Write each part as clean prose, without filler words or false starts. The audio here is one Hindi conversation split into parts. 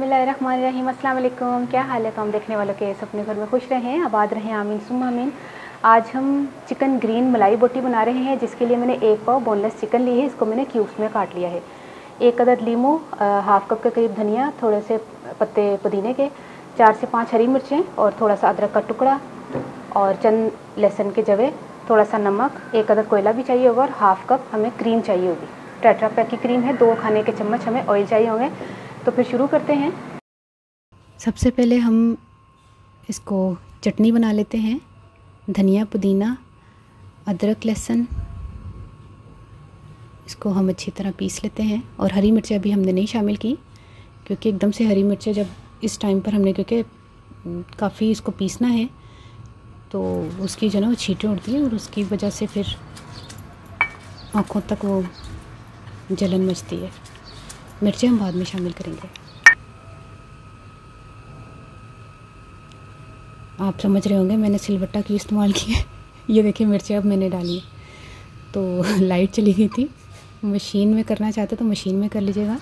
बिस्मिल्लाहिर्रहमानिर्रहीम। अस्सलाम वालेकुम। क्या हाल है काम देखने वालों के? अपने घर में खुश रहें, आबाद रहें, आमीन सुम्मा आमीन। आज हम चिकन ग्रीन मलाई बोटी बना रहे हैं, जिसके लिए मैंने 1 पाव बोनलेस चिकन ली है। इसको मैंने क्यूब्स में काट लिया है। 1 अदद लीमू, हाफ़ कप के करीब धनिया, थोड़े से पत्ते पुदीने के, 4 से 5 हरी मिर्चें और थोड़ा सा अदरक का टुकड़ा और चंद लहसुन के जवे, थोड़ा सा नमक, 1 अदद कोयला भी चाहिए होगा और हाफ़ कप हमें क्रीम चाहिए होगी। टेट्रा पैक की क्रीम है। 2 खाने के चम्मच हमें ऑयल चाहिए होंगे। तो फिर शुरू करते हैं। सबसे पहले हम इसको चटनी बना लेते हैं। धनिया, पुदीना, अदरक, लहसुन, इसको हम अच्छी तरह पीस लेते हैं। और हरी मिर्चें अभी हमने नहीं शामिल की, क्योंकि एकदम से हरी मिर्चें जब इस टाइम पर हमने, क्योंकि काफ़ी इसको पीसना है तो उसकी जो ना वो छींटें उड़ती हैं और उसकी वजह से फिर आँखों तक वो जलन मचती है। मिर्चें हम बाद में शामिल करेंगे। आप समझ रहे होंगे मैंने सिलबट्टा की इस्तेमाल किया है। ये देखिए मिर्चें अब मैंने डाली है। तो लाइट चली गई थी। मशीन में करना चाहते तो मशीन में कर लीजिएगा।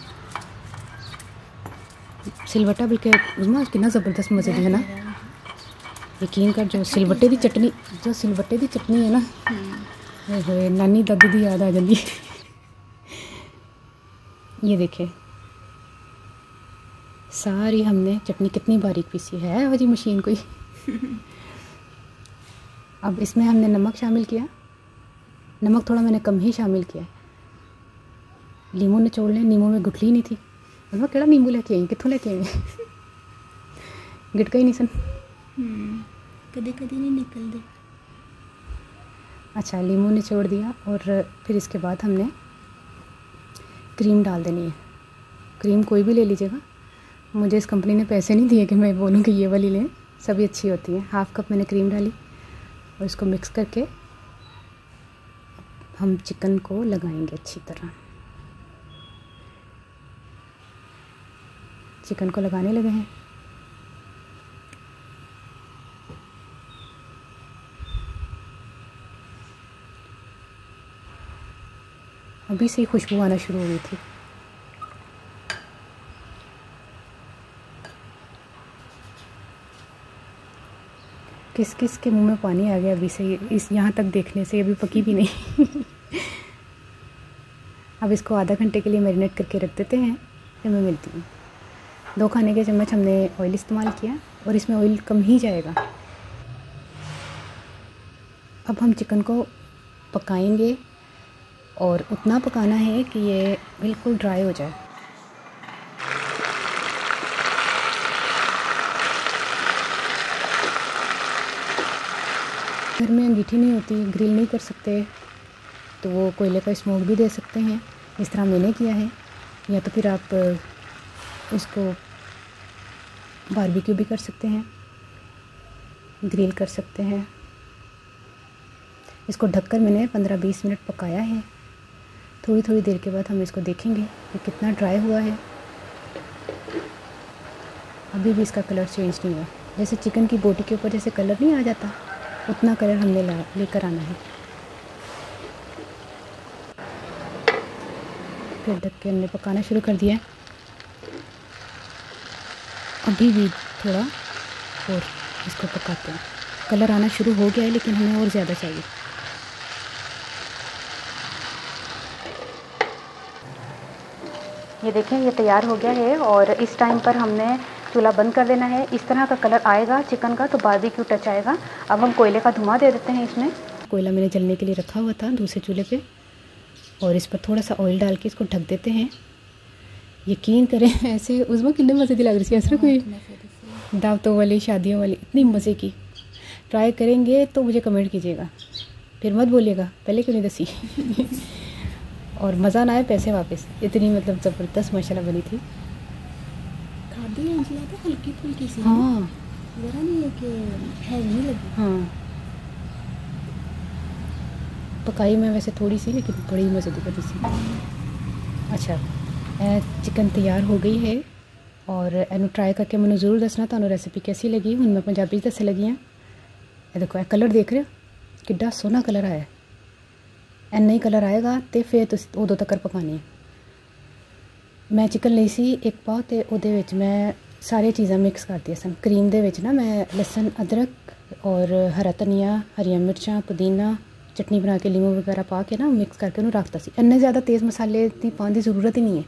सिलबट्टा बल्कि कितना ज़बरदस्त मज़े दी है ना। यकीन कर, जो सिलबट्टे की चटनी है ना, नानी दादी दी याद आ जाती है। ये देखिए सारी हमने चटनी कितनी बारीक पीसी है वही मशीन कोई। अब इसमें हमने नमक शामिल किया। नमक थोड़ा मैंने कम ही शामिल किया। नींबू निचोड़ लें। नींबू में गुठली नहीं थी। मैं केड़ा नींबू लेके आई, कितों लेके आई? गिटका ही नहीं सन। कभी कभी नहीं निकलते। अच्छा, नींबू निचोड़ दिया और फिर इसके बाद हमने क्रीम डाल देनी है। क्रीम कोई भी ले लीजिएगा। मुझे इस कंपनी ने पैसे नहीं दिए कि मैं बोलूँ कि ये वाली लें, सभी अच्छी होती हैं। हाफ़ कप मैंने क्रीम डाली और इसको मिक्स करके हम चिकन को लगाएंगे अच्छी तरह। चिकन को लगाने लगे हैं। अभी से ही खुशबू आना शुरू हो गई थी। किस किस के मुंह में पानी आ गया अभी से, इस यहाँ तक देखने से। अभी पकी भी नहीं। अब इसको आधा घंटे के लिए मैरिनेट करके रख देते हैं। फिर मैं मिलती हूँ। 2 खाने के चम्मच हमने ऑयल इस्तेमाल किया और इसमें ऑयल कम ही जाएगा। अब हम चिकन को पकाएंगे और उतना पकाना है कि ये बिल्कुल ड्राई हो जाए। घर में अंगीठी नहीं होती, ग्रिल नहीं कर सकते, तो वो कोयले का स्मोक भी दे सकते हैं, इस तरह मैंने किया है। या तो फिर आप इसको बारबेक्यू भी कर सकते हैं, ग्रिल कर सकते हैं। इसको ढककर मैंने 15-20 मिनट पकाया है। थोड़ी थोड़ी देर के बाद हम इसको देखेंगे कि कितना ड्राई हुआ है। अभी भी इसका कलर चेंज नहीं हुआ। जैसे चिकन की बोटी के ऊपर जैसे कलर नहीं आ जाता, उतना कलर हमने लेकर आना है। फिर ढक के हमने पकाना शुरू कर दिया। अभी भी थोड़ा और इसको पकाते हैं। कलर आना शुरू हो गया है, लेकिन हमें और ज़्यादा चाहिए। ये देखें, ये तैयार हो गया है और इस टाइम पर हमने चूल्हा बंद कर देना है। इस तरह का कलर आएगा चिकन का तो बारबेक्यू टच आएगा। अब हम कोयले का धुआं दे देते हैं इसमें। कोयला मैंने जलने के लिए रखा हुआ था दूसरे चूल्हे पे, और इस पर थोड़ा सा ऑयल डाल के इसको ढक देते हैं। यकीन करें ऐसे उसमें कितने मज़े की लग रही थी। ऐसा कोई दावतों वाली, शादियों वाली, इतनी मज़े की। ट्राई करेंगे तो मुझे कमेंट कीजिएगा, फिर मत बोलिएगा पहले क्यों नहीं दसी। और मज़ा ना आए पैसे वापस। इतनी मतलब ज़बरदस्त माशाल्लाह बनी थी। खादी अंजला तो हल्की फुल्की सी। हाँ, ज़रा नहीं है कि हैवी नहीं लगी। हाँ, पकाई मैं वैसे थोड़ी सी, लेकिन बड़ी मज़े की बनी सी। अच्छा, चिकन तैयार हो गई है और एनू ट्राई करके मैंने ज़रूर दसना तुहानू रेसिपी कैसी लगी। हुण मैं पंजाबी दस्से लगी हाँ। ये देखो कलर देख रहे हो किड्डा सोहना कलर आया। इन्ना ही कलर आएगा तो फिर तुसीं उदों तक पकानी है। मैं चिकन ਲਈ ਸੀ एक पाव ਤੇ ਉਹਦੇ ਵਿੱਚ ਮੈਂ सारी चीज़ां मिक्स करती सन। क्रीम ਦੇ ਵਿੱਚ ना मैं लहसुन अदरक और हरा धनिया हरियाँ मिर्चां पुदीना चटनी बना के लीमू वगैरह पा के ना मिक्स करके उन्होंने रखता सी। इन्ने ज़्यादा तेज़ मसाले की पाने की जरूरत ही नहीं है,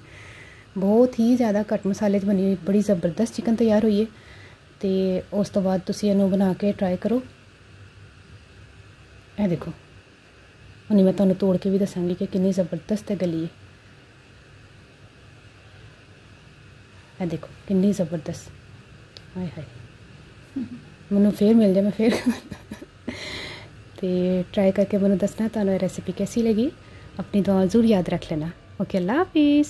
बहुत ही ज़्यादा घट मसाले च बनी हुई बड़ी ज़बरदस्त चिकन तैयार हुई है। तो उस तो बाद तुसी इन्हू बना के ट्राई करो। ये देखो हुण मैं तुहानू तोड़ के भी दसांगी कि कितनी ज़बरदस्त है गली है। ये देखो कितनी ज़बरदस्त, हाय हाय मैनू फिर मिल जाए मैं फिर तो ट्राई करके मैनू दसना तुहानू रेसिपी कैसी लगी। अपनी दुआ ज़रूर याद रख लेना। ओके, अल्लाह हाफिज़।